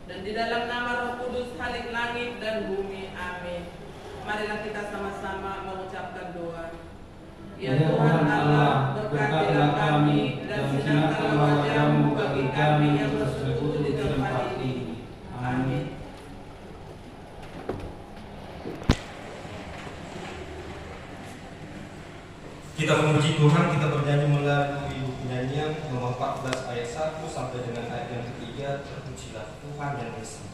dan di dalam nama Roh Kudus halik langit dan bumi. Amin. Marilah kita sama-sama mengucapkan doa. Ya Tuhan Allah, berkatilah kami dan sinarkan wajah-Mu bagi kami yang bersekutu di tempat ini. Amin. Kita memuji Tuhan, kita bernyanyi melalui penyanyian nomor 14 ayat 1 sampai dengan ayat yang ketiga. Terpujilah Tuhan yang Esa.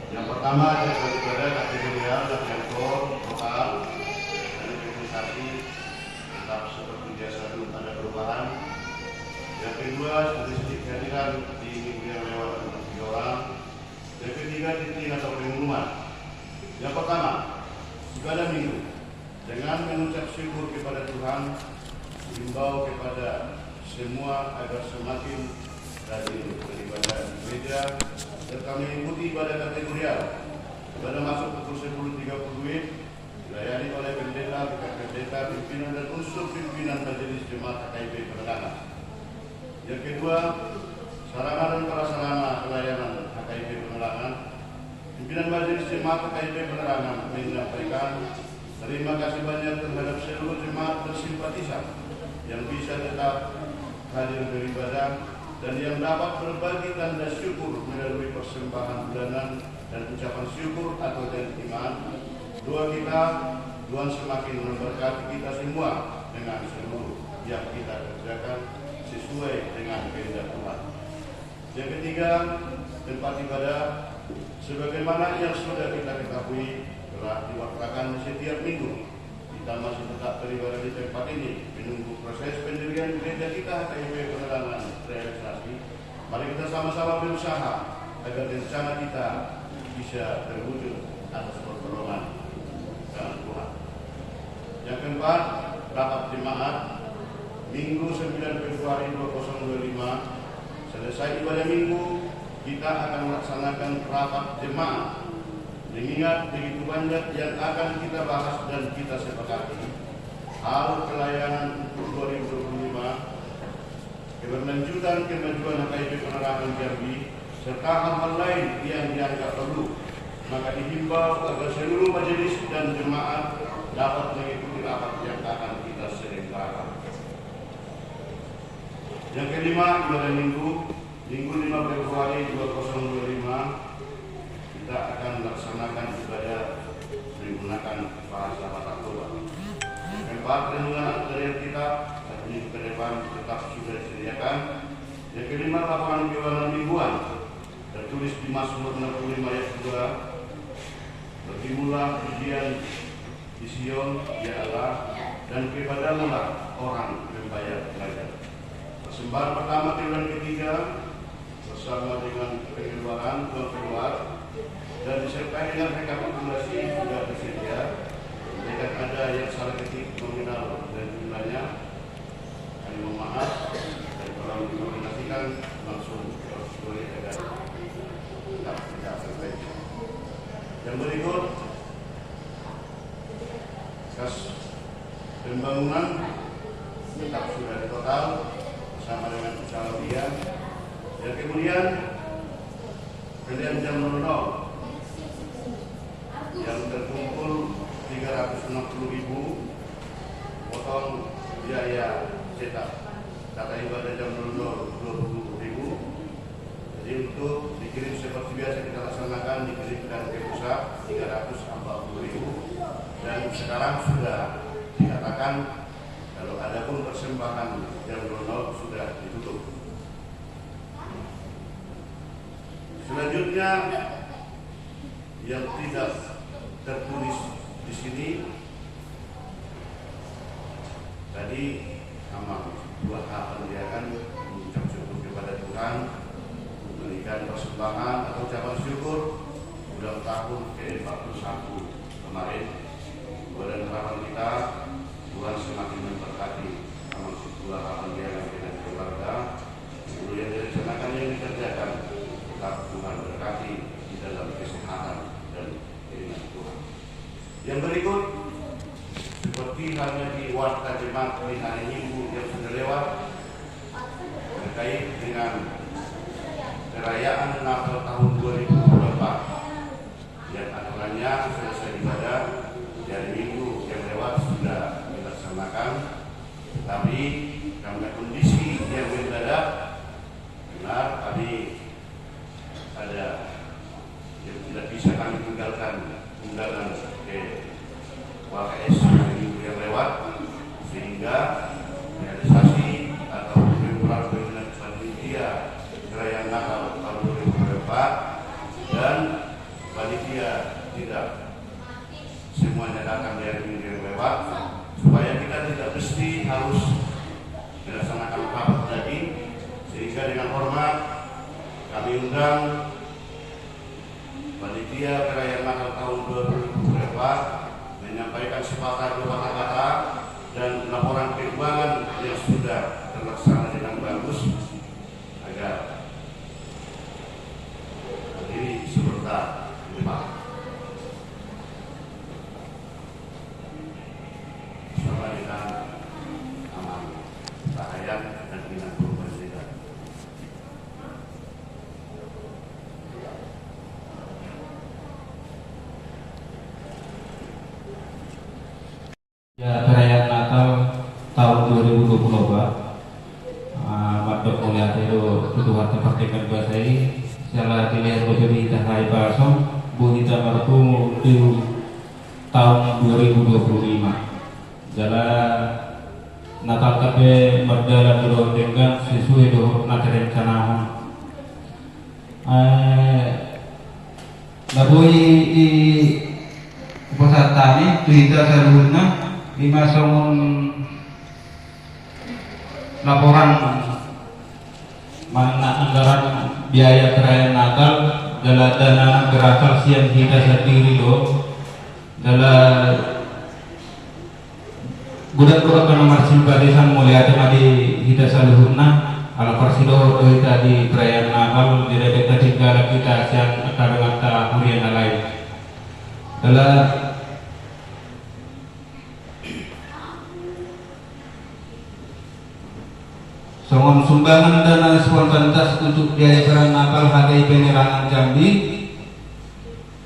Yang pertama daripada kategorial dan ekor lokal dan investasi tetap seperti biasa belum ada perubahan. Yang kedua statistik kehadiran di minggu yang lewat untuk 3 orang. Yang ketiga titik atau pengumuman. Yang pertama segala minggu dengan mengucap syukur kepada Tuhan, himbau kepada semua agar semakin rajin beribadah di gereja serta mengikuti ibadah kategorial. Pada masuk pukul 10.30 dilayani oleh pendeta, pendeta, pimpinan dan unsur pimpinan majelis jemaat KKIP Penerangan. Yang kedua, sarana dan prasarana pelayanan KKIP Penerangan. Pimpinan majelis jemaat KKIP Penerangan menyampaikan terima kasih banyak terhadap seluruh jemaat bersimpatisan yang bisa tetap hadir beribadah dan yang dapat berbagi tanda syukur melalui persembahan bulanan dan ucapan syukur atau iman. Doa kita, Tuhan semakin memberkati kita semua dengan seluruh yang kita kerjakan sesuai dengan kehendak Tuhan. Yang ketiga, tempat ibadah sebagaimana yang sudah kita ketahui telah diwakilkan setiap minggu. Kita masih tetap beribadah di tempat ini menunggu proses pendirian gereja kita KKIP Penerangan realisasi. Mari kita sama-sama berusaha agar rencana kita bisa terwujud atas pertolongan Tuhan. Yang keempat, rapat jemaat Minggu 9 Februari 2025. Selesai ibadah minggu, kita akan melaksanakan rapat jemaat. Mengingat begitu banyak yang akan kita bahas dan kita sepakati, hal pelayanan untuk 2025, keberlanjutan kemajuan KKIP Penerangan Jambi, serta hal-hal lain yang dianggap perlu, maka dihimbau agar seluruh majelis dan jemaat dapat mengikuti rapat yang akan kita selenggarakan. Yang kelima, ibadah minggu 5 Februari 2025. Kita akan melaksanakan ibadah menggunakan bahasa Toba. Keempat, renungan dari kita minggu ke depan tetap sudah disediakan. Yang kelima, laporan keuangan mingguan tertulis di Mazmur 65 ayat 2. Bertimulah pujian di Sion, ya Allah, dan kepadamulah orang membayar pelajar. Persembahan pertama triwulan ketiga bersama dengan pengeluaran uang keluar dan disertai dengan rekapitulasi sudah tersedia. Jika ada yang salah ketik nominal dan jumlahnya, kami mohon maaf dan tolong dikoordinasikan langsung boleh agar tidak selesai. Yang berikut, kas pembangunan tetap sudah total bersama dengan usaha dia. Yang kedua, kemudian jam 00 yang terkumpul 360.000 potong biaya cetak. Data ibadah jam 00 20.000. Jadi untuk dikirim seperti biasa kita laksanakan, dikirimkan ke pusat 340.000, dan sekarang sudah dikatakan kalau ada pun persembahan jam 00 sudah ditutup. Selanjutnya yang tidak tertulis di sini tadi amal dua hal pendidikan, mengucap syukur kepada Tuhan, memberikan persembahan atau ucapan syukur ulang tahun ke-41 kemarin. Dan harapan kita Tuhan semakin memberkati amal dua hal pendidikan dengan keluarga, dulu yang direncanakan yang dikerjakan, tetap Tuhan berkati di dalam kesehatan dan keinginan Tuhan. Yang berikut seperti halnya di warta jemaat di hari Minggu yang sudah lewat terkait dengan perayaan Natal tahun 2024 yang aturannya selesai ibadah di hari Minggu yang lewat sudah dilaksanakan, tapi karena kondisi yang mendadak benar tadi ada yang tidak bisa kami tinggalkan undangan ke WKS yang lewat, sehingga realisasi atau pengumpulan panitia perayaan Natal tahun 2024 dan panitia tidak semuanya datang dari minggu yang lewat, supaya kita tidak mesti harus dilaksanakan rapat tadi, sehingga dengan hormat kami undang panitia perayaan Natal tahun 2024 menyampaikan sepatah dua kata-kata dan laporan keuangan yang sudah terlaksana dengan bagus agar berdiri sebentar di depan. Bersama dengan Aman Rahayan dan Bina Guru Pendidikan. Ya, perayaan Natal tahun 2024 Madok mulia itu Tuhan terpertikan bahasa ini salah dilihat berdiri tahai balsom buhita marfu di tahun 2025 jalan Natal tapi berjalan dulu dengan sesuai dengan rencana labui di pusat tani berita seluruhnya 5 songon laporan mana anggaran biaya perayaan Natal dalam dana berasal siang kita sendiri do dalam gudang-gudang nomor simpatisan mulia di kita saluhurna ala persido kita di perayaan Natal di dekat tinggal kita siang kadang hurian lain dalam songon sumbangan dana spontanitas untuk biaya perayaan Natal HDI Penerangan Jambi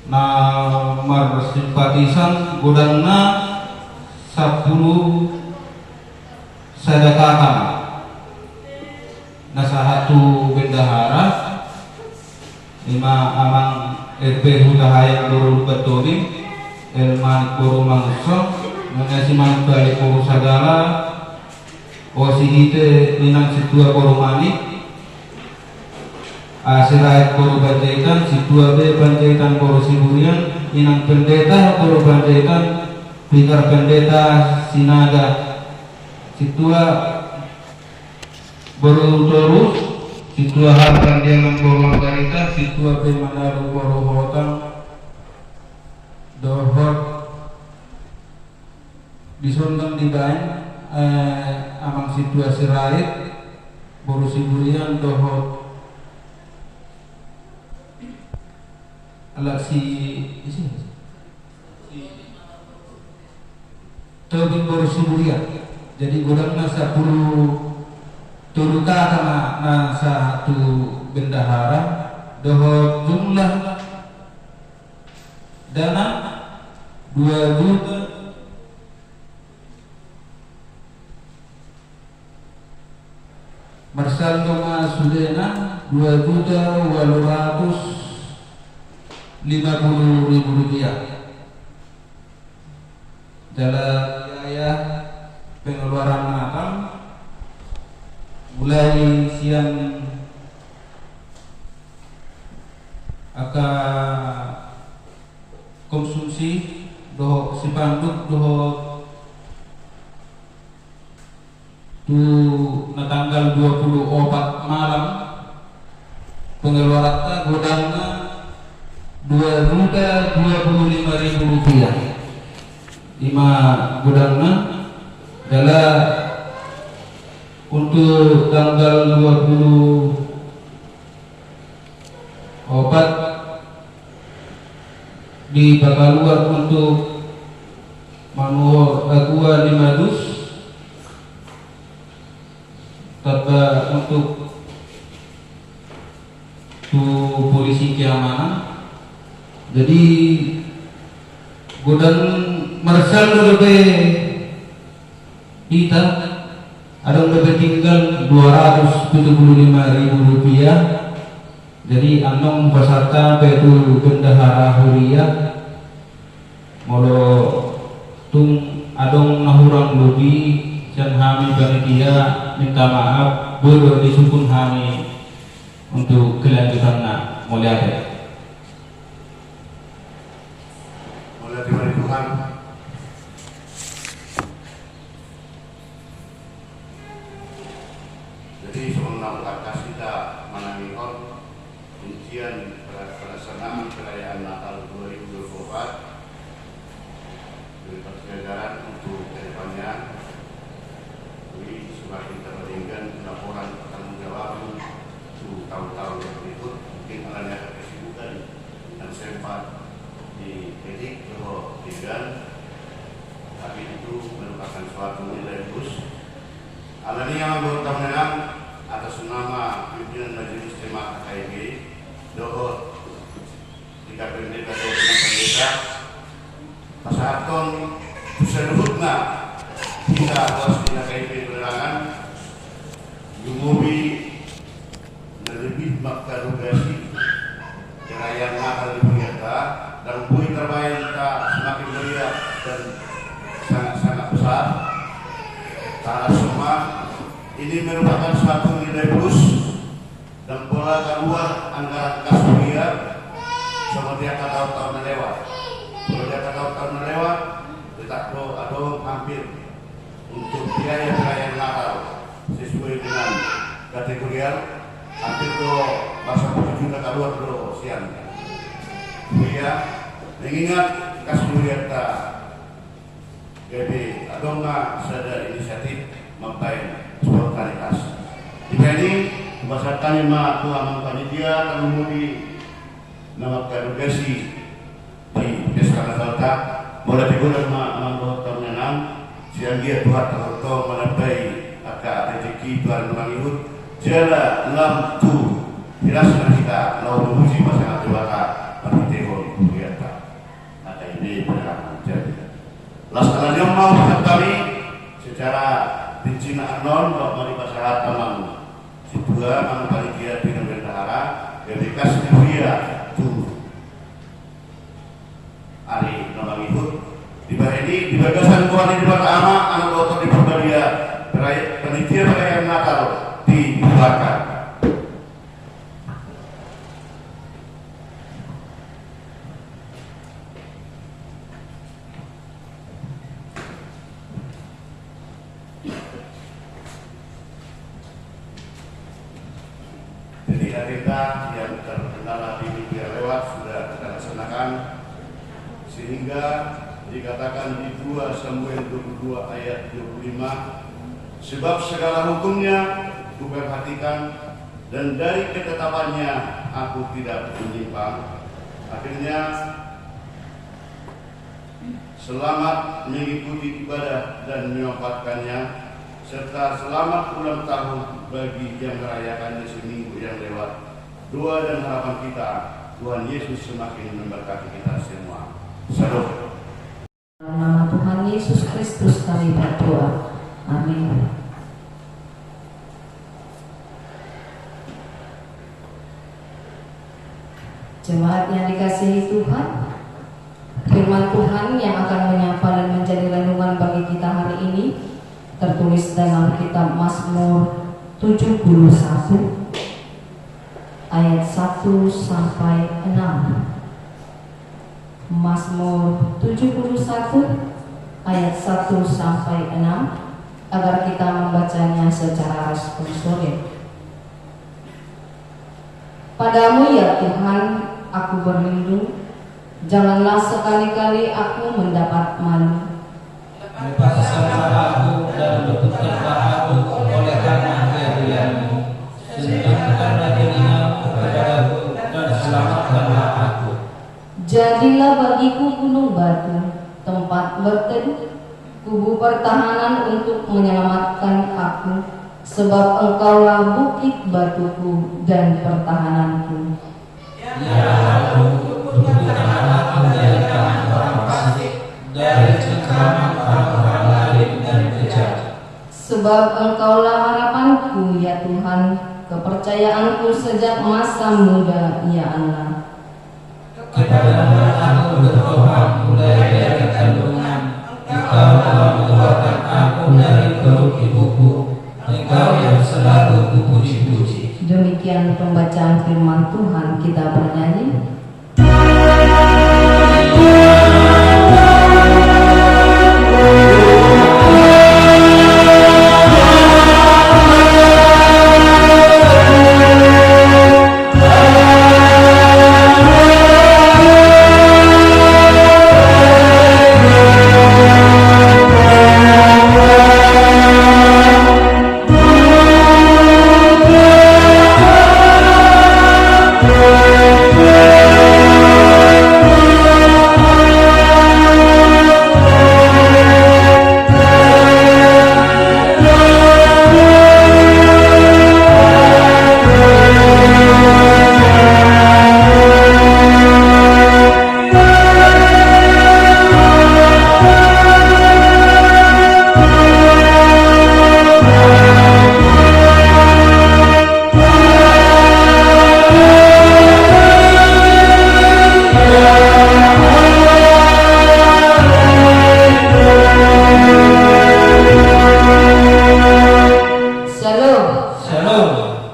nomor simpatisan gudangna 10 sedekatan nasa 1 bendahara 5 amang RP Hudahaya Guru Betoni Elman Guru Mangso mengasih manik balik Guru Sagala Osihite minang situa koromani Asirait koro banjaitan situa be banjaitan koro siburian minang pendeta koro banjaitan pikar pendeta sinaga situa boru torus situa harkan dia koro manggarita situa be manaru koro hotang dohot disondang di bain amang situasi raid boru siburian dohot alat si tobing boru siburian jadi gudang nasa 10 turuka karena nasa 1 bendahara doho jumlah dana 2 juta Marsal Doma Sudena 2.850.000 rupiah. Dalam biaya pengeluaran Natal mulai siang akan konsumsi doho sipanduk doho tu na tanggal 24 malam pengeluaran godangna 2.025.000 rupiah. 5 godangna adalah untuk tanggal 24 di Bakaluar untuk manuhor Agua 5 dus, tanpa untuk polisi keamanan. Jadi godang Marsal lebih kita ada lebih tinggal 275.000 rupiah. Jadi anong peserta petu bendahara huria molo tung adong nahurang lebih dan kami panitia minta maaf boleh disukun kami untuk kelanjutan mulia Tuhan. Jadi sebelum langkah kita menangihon rincian pelaksanaan perayaan Natal 2024 dari persejajaran untuk kedepannya. Jadi semakin terbandingkan laporan pertanggungjawab untuk tahun-tahun yang berikut, mungkin adanya kesibukan dan sempat dipedik atau tinggal, tapi itu merupakan suatu nilai plus. Alania anggota menang atas nama pimpinan Majelis Jemaat KIB doho 3 pendeta atau pendeta pasahaton seluruhnya kita atas dina KIB penerangan Yumubi lebih makkarugasi kerajaan Natal di Puyata dan bui terbaik kita semakin meriah dan sangat-sangat besar. Karena semua ini merupakan suatu nilai plus dan pola keluar anggaran kas miliar seperti yang tahun-tahun lewat. Kalau dia tahun-tahun lewat, tetap ada hampir untuk biaya perayaan Natal sesuai dengan kategorial hampir do masa 7 juta keluar do siang. Ya, mengingat kas miliar ta jadi adonga sada inisiatif membaik spontanitas. Jika ini berdasarkan lima tuang panitia dan mengundi nama karugasi di desa Natalta mulai digunakan nama tahun 6 siang dia Tuhan tertentu menabai akak rezeki Tuhan menangihut jala lam tu dirasa kita lau memuji pasangan dewata penitihon berkata ada ini penerapan jadi laksanaannya mau kami secara bincina anon bahwa mari pasahat amang sidua mang panitia dengan bendahara dedikas dia tu ari nomangihut di bawah ini di bagasan kuan di bawah ama anak otot di Purbalia panitia perayaan Natal dibubarkan. Agenda yang terkendala di media lewat sudah kita laksanakan sehingga dikatakan di 2 Samuel 22 ayat 25 sebab segala hukumnya kuperhatikan dan dari ketetapannya aku tidak menyimpang. Akhirnya selamat mengikuti ibadah dan memanfaatkannya serta selamat ulang tahun bagi yang merayakannya seminggu yang lewat doa dan harapan kita, Tuhan Yesus semakin memberkati kita semua. Shalom. Dalam nama Tuhan Yesus Kristus kami berdoa. Amin. Jemaat yang dikasihi Tuhan, firman Tuhan yang akan menyapa dan menjadi renungan bagi kita hari ini tertulis dalam kitab Mazmur 71 ayat 1 sampai 6. Mazmur 71 ayat 1 sampai 6 agar kita membacanya secara responsory. Padamu ya Tuhan, aku berlindung, janganlah sekali-kali aku mendapat malu. Lepaskanlah aku dan luputkanlah aku oleh karena kehadiranmu. Sentuhkanlah telingamu kepadaku dan selamatkanlah aku. Jadilah bagiku gunung batu, tempat berteduh, kubu pertahanan untuk menyelamatkan aku, sebab Engkaulah bukit batuku dan pertahananku. Ya aku, luputkanlah aku dari tangan orang fasik, dari cengkraman orang-orang lain dan kejam. Sebab Engkaulah harapanku ya Tuhan, kepercayaanku sejak masa muda ya Allah. Kepadamu aku berdoa mulai dari kandungan. Engkau telah mengeluarkan aku dari perut ibuku. Engkau yang selalu kupuji-puji. Demikian pembacaan firman Tuhan, kita bernyanyi.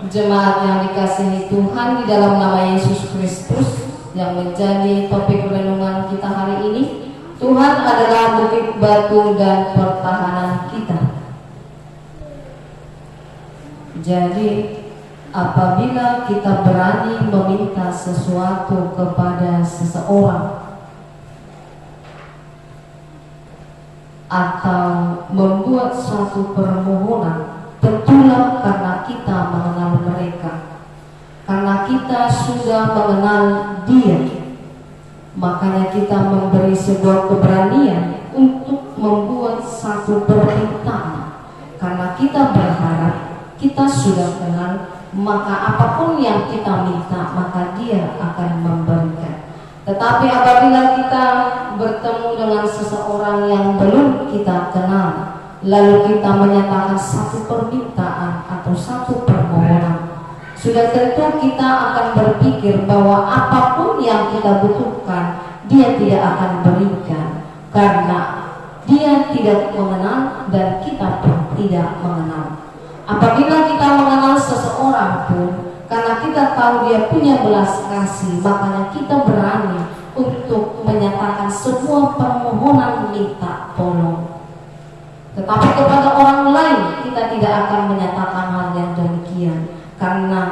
Jemaat yang dikasihi Tuhan, di dalam nama Yesus Kristus yang menjadi topik renungan kita hari ini, Tuhan adalah bukit batu dan pertahanan kita. Jadi apabila kita berani meminta sesuatu kepada seseorang atau membuat suatu permohonan, tentulah karena kita mengenal mereka, karena kita sudah mengenal Dia, makanya kita memberi sebuah keberanian untuk membuat satu permintaan, karena kita berharap kita sudah kenal, maka apapun yang kita minta maka Dia akan memberikan. Tetapi apabila kita bertemu dengan seseorang yang belum kita kenal, lalu kita menyatakan satu permintaan atau satu permohonan, sudah tentu kita akan berpikir bahwa apapun yang kita butuhkan Dia tidak akan berikan, karena Dia tidak mengenal dan kita pun tidak mengenal. Apabila kita mengenal seseorang pun, karena kita tahu dia punya belas kasih, makanya kita berani untuk menyatakan semua permohonan minta tolong. Tetapi kepada orang lain kita tidak akan menyatakan hal yang demikian, karena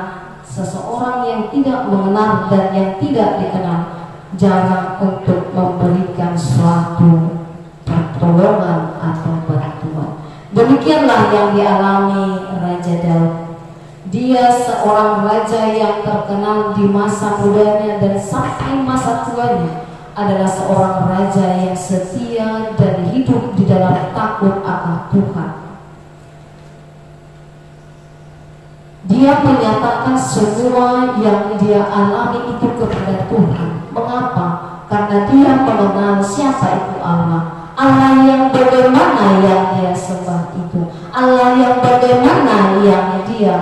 seseorang yang tidak mengenal dan yang tidak dikenal jarang untuk memberikan suatu pertolongan atau bantuan. Demikianlah yang dialami Raja Daud. Dia seorang raja yang terkenal di masa mudanya dan sampai masa tuanya adalah seorang raja yang setia dan hidup di dalam takut akan Tuhan. Dia menyatakan semua yang dia alami itu kepada Tuhan. Mengapa? Karena dia mengenal siapa itu Allah. Allah yang bagaimana yang dia sembah itu, Allah yang bagaimana yang dia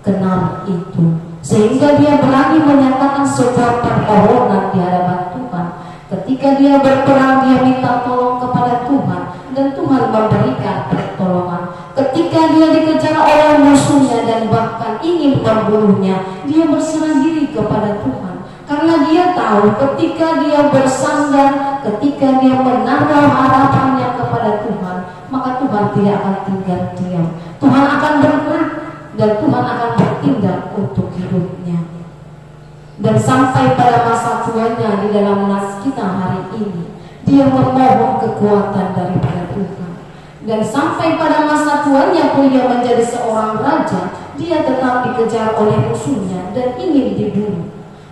kenal itu, sehingga dia berani menyatakan sebuah permohonan di hadapan Tuhan. Ketika dia berperang, dia minta tolong kepada Tuhan, dan Tuhan memberikan pertolongan. Ketika dia dikejar oleh musuhnya dan bahkan ingin membunuhnya, dia berserah diri kepada Tuhan. Karena dia tahu ketika dia bersandar, ketika dia menaruh harapannya kepada Tuhan, maka Tuhan tidak akan tinggal diam. Tuhan akan bergerak dan Tuhan akan bertindak untuk hidupnya. Dan sampai pada masa tuanya di dalam nas kita hari ini, dia memohon kekuatan daripada Tuhan. Dan sampai pada masa tuanya pun dia menjadi seorang raja, dia tetap dikejar oleh musuhnya dan ingin dibunuh.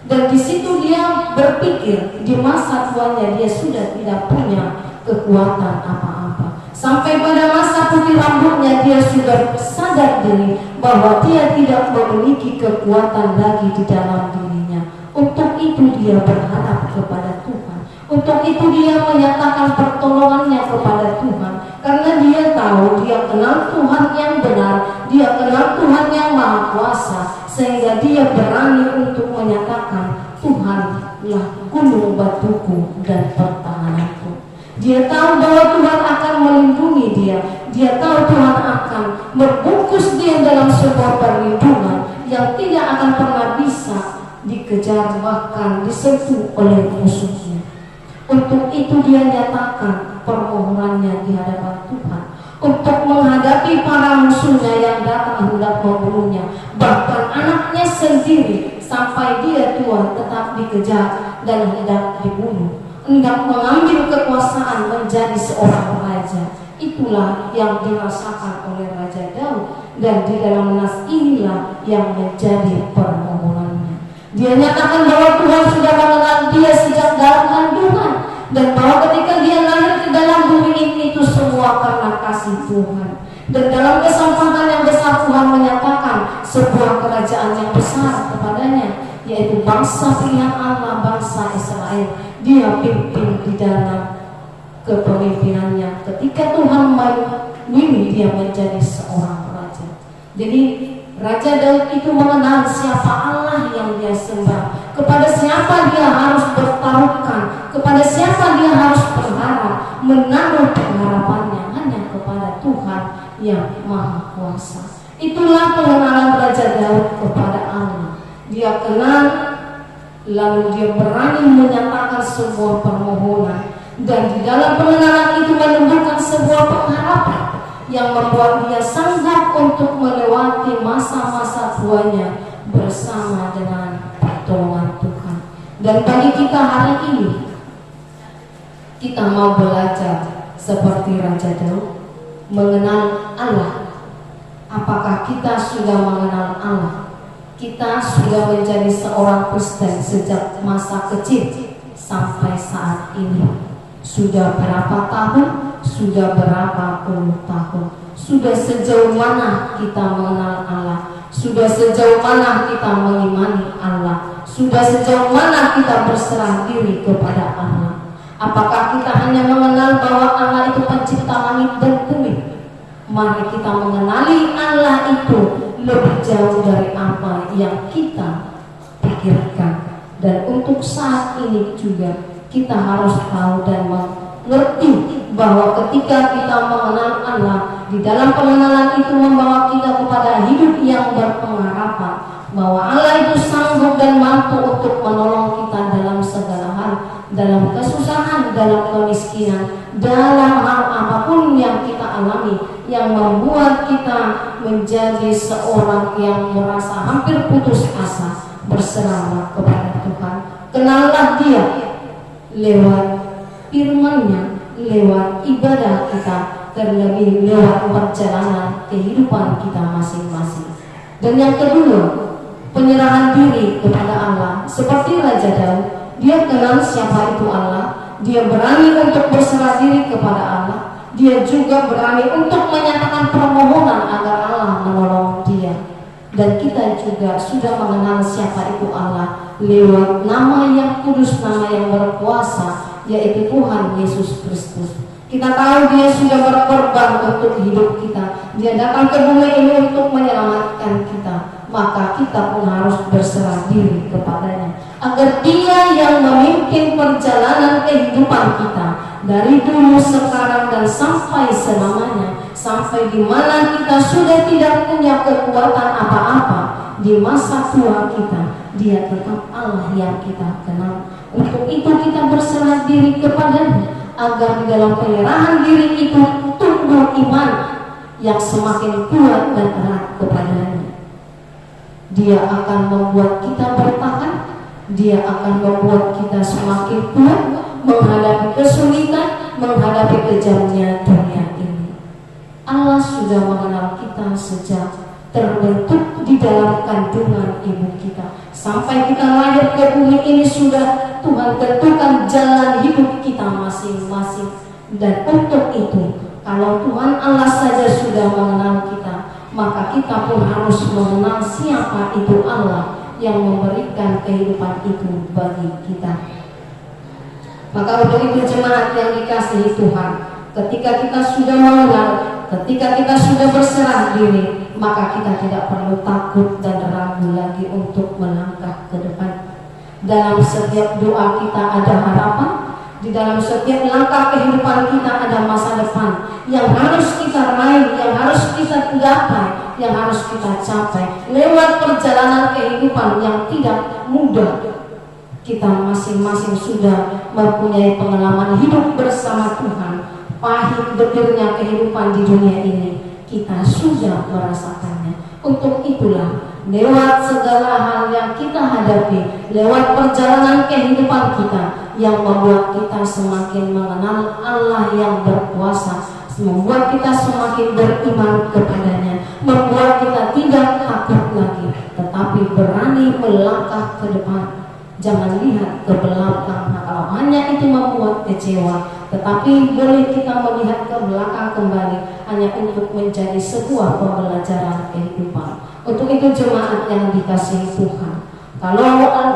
Dan di situ dia berpikir di masa tuanya dia sudah tidak punya kekuatan apa-apa. Sampai pada masa putih rambutnya dia sudah sadar diri bahwa dia tidak memiliki kekuatan lagi di dalam dirinya. Untuk itu dia berharap kepada Tuhan. Untuk itu dia menyatakan pertolongannya kepada Tuhan. Karena dia tahu dia kenal Tuhan yang benar, dia kenal Tuhan yang maha kuasa, sehingga dia berani untuk menyatakan, Tuhanlah gunung batuku dan pertahananku. Dia tahu bahwa Tuhan akan melindungi dia. Dia tahu Tuhan akan membungkus dia dalam sebuah perlindungan yang tidak akan pernah bisa dikejar bahkan disentuh oleh musuhnya. Untuk itu dia nyatakan permohonannya di hadapan Tuhan untuk menghadapi para musuhnya yang datang hendak membunuhnya, bahkan anaknya sendiri sampai dia tua tetap dikejar dan hendak dibunuh, hendak mengambil kekuasaan menjadi seorang raja. Itulah yang dirasakan oleh Raja Daud, dan di dalam nas inilah yang menjadi permohonannya. Dia nyatakan bahwa Tuhan sudah mengenal dia sejak dalam kandungan, dan bahwa ketika dia lahir ke dalam bumi ini itu semua karena kasih Tuhan. Dan dalam kesempatan yang besar Tuhan menyatakan sebuah kerajaan yang besar kepadanya, yaitu bangsa pilihan Allah, bangsa Israel. Dia pimpin di dalam kepemimpinannya. Ketika Tuhan memilih dia menjadi seorang raja. Jadi Raja Daud itu mengenal siapa Allah yang dia sembah, kepada siapa dia harus bertaruhkan, kepada siapa dia harus berharap, menaruh pengharapannya hanya kepada Tuhan yang maha kuasa. Itulah pengenalan Raja Daud kepada Allah. Dia kenal, lalu dia berani menyatakan sebuah permohonan, dan di dalam pengenalan itu menumbuhkan sebuah pengharapan yang membuat dia sanggup untuk melewati masa-masa tuanya bersama dengan pertolongan Tuhan. Dan bagi kita hari ini, kita mau belajar seperti Raja Daud, mengenal Allah. Apakah kita sudah mengenal Allah? Kita sudah menjadi seorang Kristen sejak masa kecil sampai saat ini. Sudah berapa tahun? Sudah berapa puluh tahun? Sudah sejauh mana kita mengenal Allah? Sudah sejauh mana kita mengimani Allah? Sudah sejauh mana kita berserah diri kepada Allah? Apakah kita hanya mengenal bahwa Allah itu pencipta langit dan bumi? Mari kita mengenali Allah itu lebih jauh dari apa yang kita pikirkan. Dan untuk saat ini juga kita harus tahu dan mengerti bahwa ketika kita mengenal Allah, di dalam pengenalan itu membawa kita kepada hidup yang berpengharapan, bahwa Allah itu sanggup dan mampu untuk menolong kita dalam segala hal, dalam kesusahan, dalam kemiskinan, dalam hal apapun yang kita alami, yang membuat kita menjadi seorang yang merasa hampir putus asa. Berserahlah kepada Tuhan, kenallah Dia lewat firman-Nya, lewat ibadah kita, terlebih lewat perjalanan kehidupan kita masing-masing. Dan yang kedua, penyerahan diri kepada Allah. Seperti Raja Daud, dia kenal siapa itu Allah, dia berani untuk berserah diri kepada Allah, dia juga berani untuk menyatakan permohonan agar Allah menolong dia. dan kita juga sudah mengenal siapa itu Allah lewat nama yang kudus, nama yang berkuasa, yaitu Tuhan Yesus Kristus. Kita tahu Dia sudah berkorban untuk hidup kita. Dia datang ke bumi ini untuk menyelamatkan kita. Maka kita pun harus berserah diri kepadanya, agar Dia yang memimpin perjalanan kehidupan kita dari dulu, sekarang, dan sampai selamanya, sampai di mana kita sudah tidak punya kekuatan apa-apa di masa tua kita, Dia tetap Allah yang kita kenal. Untuk itu kita berserah diri kepadanya, agar di dalam penyerahan diri itu tumbuh iman yang semakin kuat dan erat kepadanya. Dia akan membuat kita bertahan, Dia akan membuat kita semakin kuat menghadapi kesulitan, menghadapi kejamnya dunia ini. Allah sudah mengenal kita sejak terbentuk di dalam kandungan ibu kita. Sampai kita lahir ke bumi ini sudah Tuhan tentukan jalan hidup kita masing-masing. Dan untuk itu, kalau Tuhan Allah saja sudah mengenal kita, maka kita pun harus mengenal siapa itu Allah yang memberikan kehidupan itu bagi kita. Maka untuk itu jemaat yang dikasihi Tuhan, ketika kita sudah mengenal, ketika kita sudah berserah diri, maka kita tidak perlu takut dan ragu lagi untuk melangkah ke depan. Dalam setiap doa kita ada harapan, di dalam setiap langkah kehidupan kita ada masa depan yang harus kita raih, yang harus kita gapai, yang harus kita capai lewat perjalanan kehidupan yang tidak mudah. Kita masing-masing sudah mempunyai pengalaman hidup bersama Tuhan. Pahit getirnya kehidupan di dunia ini kita sudah merasakannya. Untuk itulah, lewat segala hal yang kita hadapi, lewat perjalanan kehidupan kita yang membuat kita semakin mengenal Allah yang berkuasa, membuat kita semakin beriman kepadanya, membuat kita tidak takut lagi, tetapi berani melangkah ke depan. Jangan lihat ke belakang, kalau hanya itu membuat kecewa, tetapi boleh kita melihat ke belakang kembali hanya untuk menjadi sebuah pembelajaran kehidupan. Untuk itu jemaat yang dikasihi Tuhan, kalau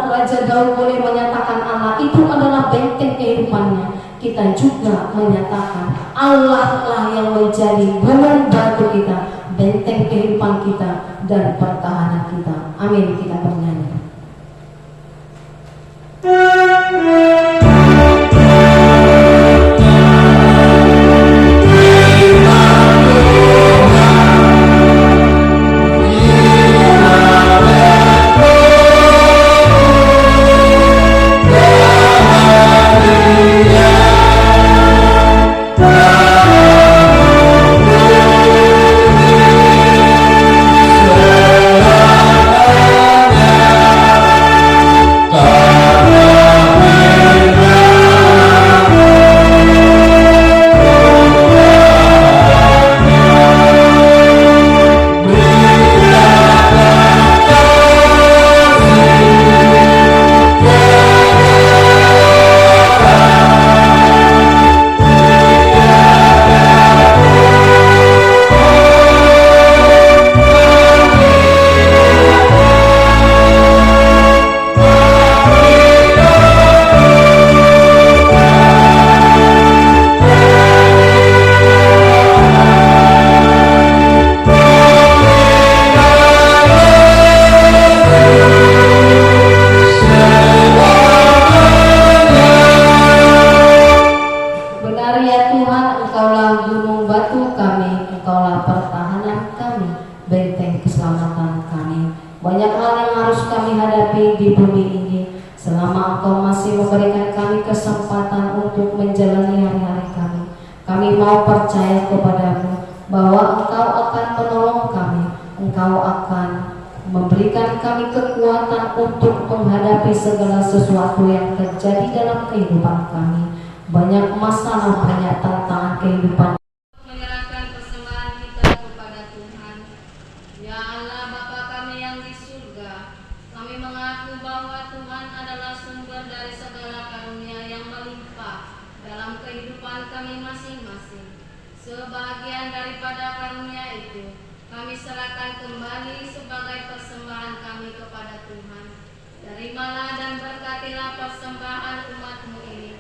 Raja Daud boleh menyatakan Allah itu adalah benteng kehidupannya, kita juga menyatakan Allah lah yang menjadi gunung batu kita, benteng kehidupan kita dan pertahanan kita. Amin. Kita bernyanyi. Segala sesuatu yang terjadi dalam kehidupan kami, banyak masalah, banyak tantangan kehidupan. Menyerahkan persembahan kita kepada Tuhan. Ya Allah Bapa kami yang di surga, kami mengaku bahwa Tuhan adalah sumber dari segala karunia yang melimpah dalam kehidupan kami masing-masing. Sebagian daripada karunia itu kami serahkan kembali sebagai persembahan kami kepada Tuhan. Terimalah dan berkatilah persembahan umat-Mu ini,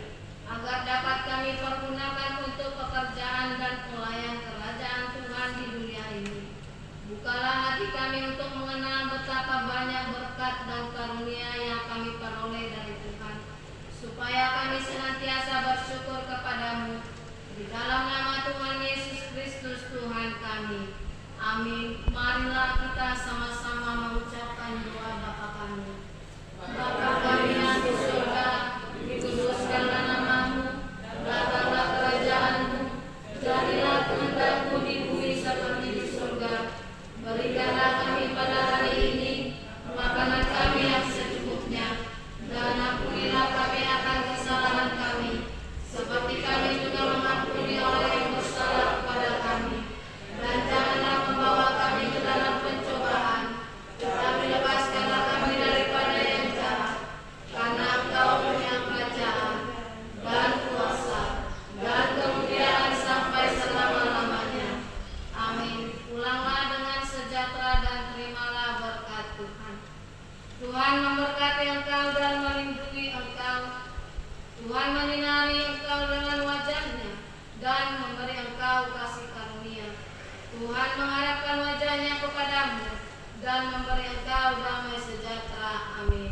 agar dapat kami pergunakan untuk pekerjaan dan pelayan kerajaan Tuhan di dunia ini. Bukalah hati kami untuk mengenal betapa banyak berkat dan karunia yang kami peroleh dari Tuhan, supaya kami senantiasa bersyukur kepadamu. Di dalam nama Tuhan Yesus Kristus Tuhan kami. Amin. Marilah kita sama-sama mengucapkan doa Bapa kami. Bapa kami yang di surga, dikuduskanlah nama-Mu, datanglah kerajaan-Mu, jadilah kehendak-Mu di bumi seperti di surga. Berikanlah kami pada hari ini makanan kami yang secukupnya, dan ampunilah kami akan kesalahan kami, seperti kami juga mengampuni orang yang bersalah kepada kami. Dan janganlah membawa kami ke dalam pencobaan, tetapi lepaskanlah kami daripada yang jahat. Karena Engkau punya kerajaan dan kuasa dan kemuliaan sampai selama-lamanya. Amin. Pulanglah dengan sejahtera dan terimalah berkat Tuhan. Tuhan memberkati engkau dan melindungi engkau. Tuhan menyinari engkau dengan wajah-Nya dan memberi engkau kasih karunia. Tuhan menghadapkan wajah-Nya kepadamu dan memberi engkau damai sejahtera. Amin.